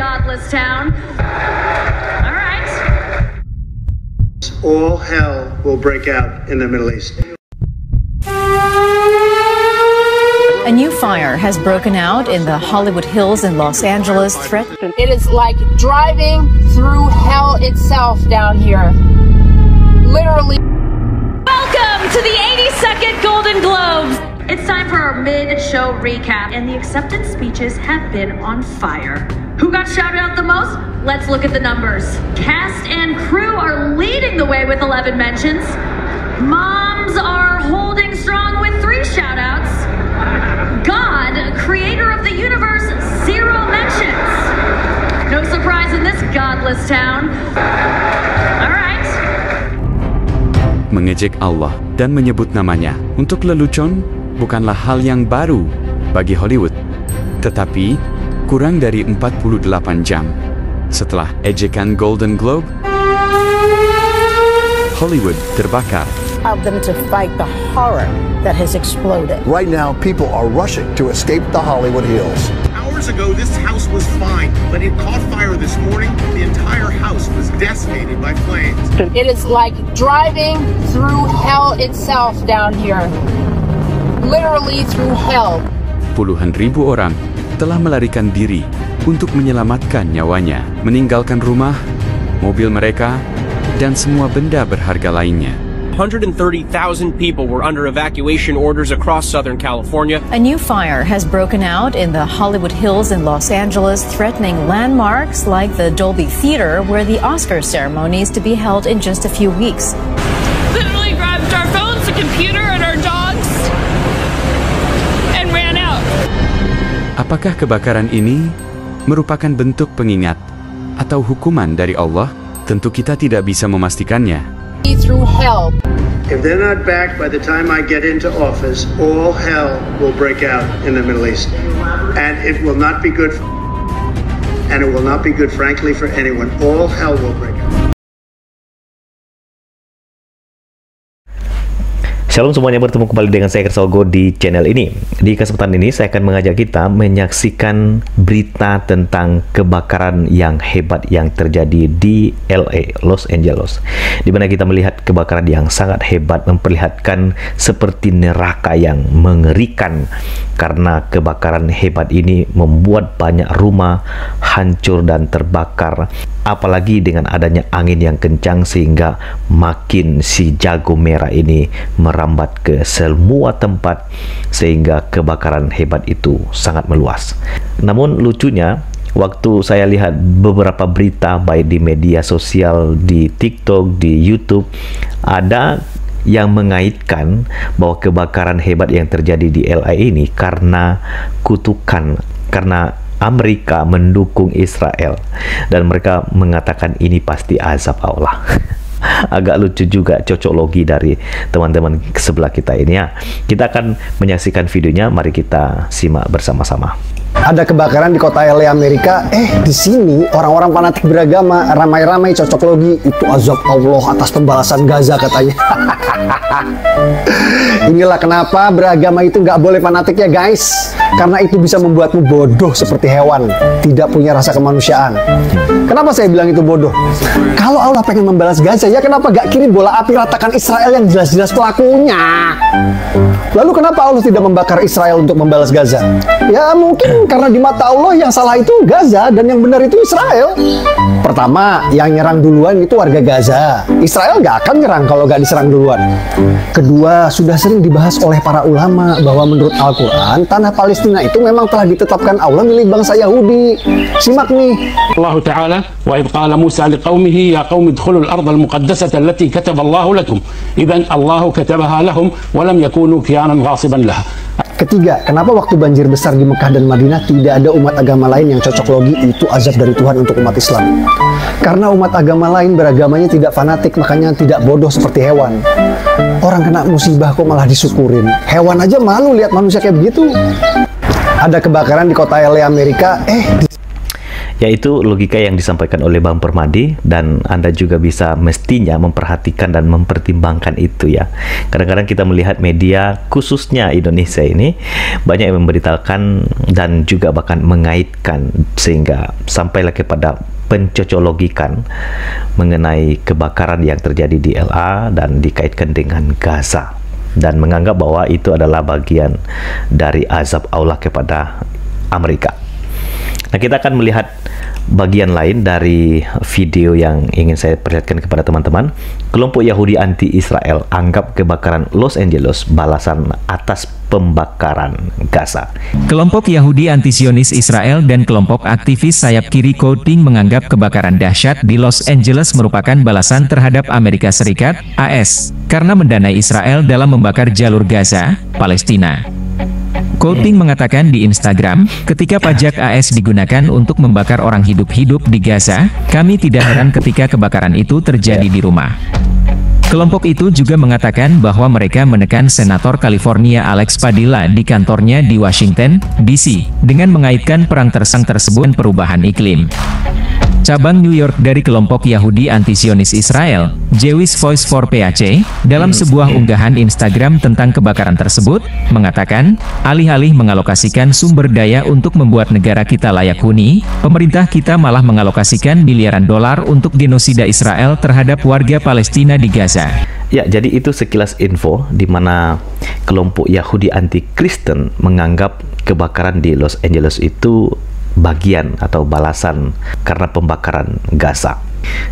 godless town. All right. All hell will break out in the Middle East. A new fire has broken out in the Hollywood Hills in Los Angeles. It is like driving through hell itself down here. Literally. Welcome to the 82nd Golden Globes. It's time for our mid-show recap, and the acceptance speeches have been on fire. Who got shouted out the most? Let's look at the numbers. Cast and crew are leading the way with 11 mentions. Moms are holding strong with 3 shout-outs. God, creator of the universe, 0 mentions. No surprise in this godless town. All right. Mengejek Allah dan menyebut namanya untuk lelucon bukanlah hal yang baru bagi Hollywood. Tetapi, kurang dari 48 jam setelah ejekan Golden Globe, Hollywood terbakar. Of them to fight the horror that has exploded. Right now, people are rushing to escape the Hollywood Hills. Hours ago, this house was fine, but it caught fire this morning. The entire house was decimated by flames. It is like driving through hell itself down here. Literally through hell. Puluhan ribu orang telah melarikan diri untuk menyelamatkan nyawanya, meninggalkan rumah, mobil mereka, dan semua benda berharga lainnya. 130,000 people were under evacuation orders across Southern California. A new fire has broken out in the Hollywood Hills in Los Angeles, threatening landmarks like the Dolby Theater, where the Oscar ceremony is to be held in just a few weeks. Literally grabbed our phones, the computer, and our dogs, and ran out. Apakah kebakaran ini merupakan bentuk pengingat atau hukuman dari Allah? Tentu kita tidak bisa memastikannya. Through hell. If they're not back by the time I get into office, all hell will break out in the Middle East. And it will not be good, and it will not be good, frankly, for anyone. All hell will break out. Shalom semuanya, bertemu kembali dengan saya Kersolgo di channel ini. Di kesempatan ini saya akan mengajak kita menyaksikan berita tentang kebakaran yang hebat yang terjadi di LA, Los Angeles, di mana kita melihat kebakaran yang sangat hebat, memperlihatkan seperti neraka yang mengerikan, karena kebakaran hebat ini membuat banyak rumah hancur dan terbakar, apalagi dengan adanya angin yang kencang sehingga makin si jago merah ini merambat ke semua tempat sehingga kebakaran hebat itu sangat meluas. Namun lucunya, waktu saya lihat beberapa berita baik di media sosial, di TikTok, di YouTube, ada yang mengaitkan bahwa kebakaran hebat yang terjadi di LA ini karena kutukan, karena Amerika mendukung Israel, dan mereka mengatakan ini pasti azab Allah. Agak lucu juga cocoklogi dari teman-teman sebelah kita ini ya. Kita akan menyaksikan videonya, mari kita simak bersama-sama. Ada kebakaran di kota LA Amerika. Di sini orang-orang fanatik beragama ramai-ramai cocoklogi itu azab Allah atas pembalasan Gaza katanya. Inilah kenapa beragama itu nggak boleh fanatik ya guys, karena itu bisa membuatmu bodoh seperti hewan, tidak punya rasa kemanusiaan. Kenapa saya bilang itu bodoh? Kalau Allah pengen membalas Gaza, ya kenapa nggak kirim bola api ratakan Israel yang jelas-jelas pelakunya? Lalu kenapa Allah tidak membakar Israel untuk membalas Gaza? Ya mungkin karena di mata Allah yang salah itu Gaza dan yang benar itu Israel. Pertama, yang nyerang duluan itu warga Gaza. Israel nggak akan nyerang kalau nggak diserang duluan. Kedua, sudah sering dibahas oleh para ulama bahwa menurut Al-Quran, tanah Palestina itu memang telah ditetapkan Allah milik bangsa Yahudi. Simak nih. Allah Ta'ala, wa idh qala Musa liqaumihi ya qaumi idkhulul ardal muqaddasata allati kataba Allah lakum. Idzan Allah katabaha lahum wa lam yakunu kiyanan ghasiban laha. Ketiga, kenapa waktu banjir besar di Mekah dan Madinah tidak ada umat agama lain yang cocok logi? Itu azab dari Tuhan untuk umat Islam. Karena umat agama lain beragamanya tidak fanatik, makanya tidak bodoh seperti hewan. Orang kena musibah kok malah disyukurin. Hewan aja malu lihat manusia kayak begitu. Ada kebakaran di kota LA Amerika. Yaitu logika yang disampaikan oleh Bang Permadi, dan Anda juga bisa mestinya memperhatikan dan mempertimbangkan itu ya. Kadang-kadang kita melihat media khususnya Indonesia ini banyak yang memberitakan dan juga bahkan mengaitkan sehingga sampailah kepada pencocologikan mengenai kebakaran yang terjadi di LA dan dikaitkan dengan Gaza, dan menganggap bahwa itu adalah bagian dari azab Allah kepada Amerika. Nah, kita akan melihat bagian lain dari video yang ingin saya perlihatkan kepada teman-teman. Kelompok Yahudi anti-Israel anggap kebakaran Los Angeles balasan atas pembakaran Gaza. Kelompok Yahudi anti-Zionis Israel dan kelompok aktivis sayap kiri Coating menganggap kebakaran dahsyat di Los Angeles merupakan balasan terhadap Amerika Serikat, AS, karena mendanai Israel dalam membakar jalur Gaza, Palestina. Coating mengatakan di Instagram, ketika pajak AS digunakan untuk membakar orang hidup-hidup di Gaza, kami tidak heran ketika kebakaran itu terjadi di rumah. Kelompok itu juga mengatakan bahwa mereka menekan Senator California Alex Padilla di kantornya di Washington, D.C., dengan mengaitkan perang tersebut dan perubahan iklim. Cabang New York dari kelompok Yahudi anti-Zionis Israel, Jewish Voice for PAC, dalam sebuah unggahan Instagram tentang kebakaran tersebut, mengatakan, alih-alih mengalokasikan sumber daya untuk membuat negara kita layak huni, pemerintah kita malah mengalokasikan miliaran dolar untuk genosida Israel terhadap warga Palestina di Gaza. Ya, jadi itu sekilas info di mana kelompok Yahudi anti-Kristen menganggap kebakaran di Los Angeles itu bagian atau balasan karena pembakaran Gaza.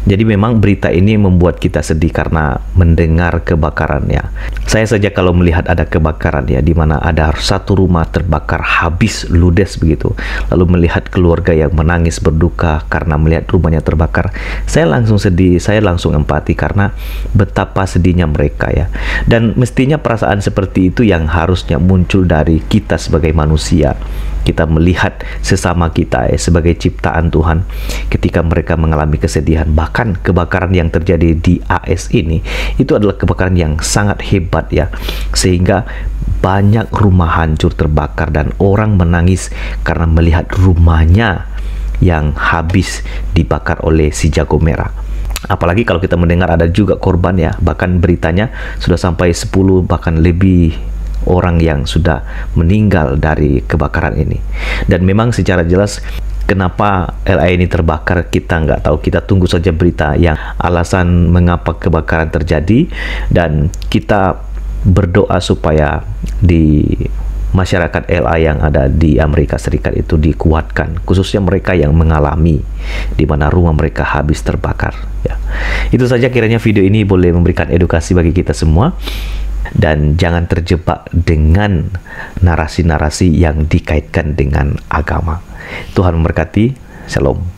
Jadi memang berita ini membuat kita sedih karena mendengar kebakaran ya. Saya saja kalau melihat ada kebakaran ya, di mana ada satu rumah terbakar habis ludes begitu, lalu melihat keluarga yang menangis berduka karena melihat rumahnya terbakar, saya langsung sedih, saya langsung empati karena betapa sedihnya mereka ya. Dan mestinya perasaan seperti itu yang harusnya muncul dari kita sebagai manusia. Kita melihat sesama kita sebagai ciptaan Tuhan ketika mereka mengalami kesedihan. Bahkan kebakaran yang terjadi di AS ini itu adalah kebakaran yang sangat hebat ya, sehingga banyak rumah hancur terbakar dan orang menangis karena melihat rumahnya yang habis dibakar oleh si jago merah. Apalagi kalau kita mendengar ada juga korban ya, bahkan beritanya sudah sampai 10 bahkan lebih orang yang sudah meninggal dari kebakaran ini. Dan memang secara jelas kenapa LA ini terbakar kita nggak tahu. Kita tunggu saja berita yang alasan mengapa kebakaran terjadi, dan kita berdoa supaya di masyarakat LA yang ada di Amerika Serikat itu dikuatkan, khususnya mereka yang mengalami di mana rumah mereka habis terbakar ya. Itu saja kiranya video ini boleh memberikan edukasi bagi kita semua, dan jangan terjebak dengan narasi-narasi yang dikaitkan dengan agama. Tuhan memberkati. Shalom.